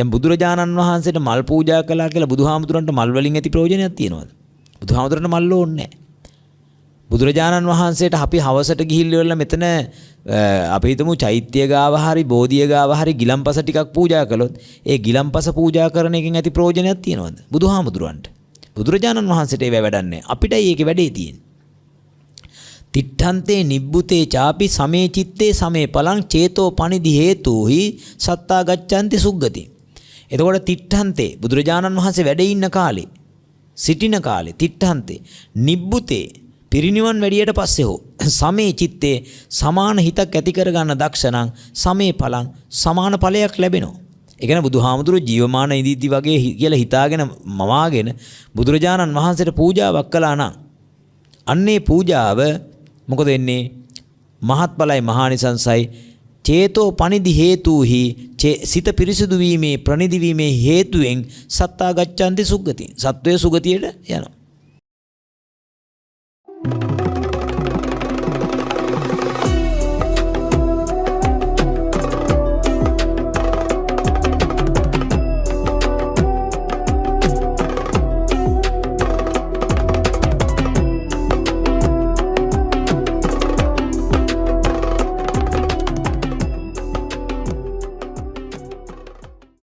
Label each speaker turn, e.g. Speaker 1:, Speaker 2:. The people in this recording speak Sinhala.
Speaker 1: දැන් බුදුරජාණන් වහන්සේට මල් පූජා කළා කියලා බුදුහාමුදුරන්ට මල් වලින් ඇති ප්‍රයෝජනයක් තියෙනවද? බුදුහාමුදුරන්ට මල් ඕනේ නැහැ. බුදුරජාණන් වහන්සේට අපි හවසට ගිහිල්ලා මෙතන අපි හිතමු චෛත්‍ය ගාව හරි බෝධිය ගාව හරි ගිලම්පස ටිකක් පූජා කළොත් ඒ ගිලම්පස පූජා කරන එකෙන් ඇති ප්‍රයෝජනයක් තියෙනවද? බුදුහාමුදුරන්ට. බුදුරජාණන් වහන්සේට ඒව වැඩන්නේ. අපිටයි ඒකේ වැඩේ තියෙන්නේ. තිට්ඨන්තේ නිබ්බුතේ ചാපි සමේ චිත්තේ සමේ පලං චේතෝ පනිදි හේතුහි සත්තා ගච්ඡanti සුග්ගති. එතකොට තිට්ඨන්තේ බුදුරජාණන් වහන්සේ වැඩ ඉන්න කාලේ සිටින කාලේ තිට්ඨන්තේ නිබ්බුතේ පිරිනිවන් වැඩියට පස්සේ හෝ සමේ චිත්තේ සමාන හිතක් ඇති කරගන්න දක්ෂණං සමේ පලං සමාන ඵලයක් ලැබෙනවා. ඒ කියන්නේ බුදුහාමුදුරුවෝ ජීවමාන ඉදිද්දි වගේ කියලා හිතාගෙන මවාගෙන බුදුරජාණන් වහන්සේට පූජාවක් කළා නම් අන්නේ පූජාව මොකද වෙන්නේ? මහත්ඵලයි මහානිසංසයි චේතෝ පනිදි හේතුහි සිත පිරිසිදු වීමේ ප්‍රනිදි වීමේ හේතුවෙන් සත්තා ගච්ඡanti සුග්ගති. සත්වයේ සුගතියට යනවා.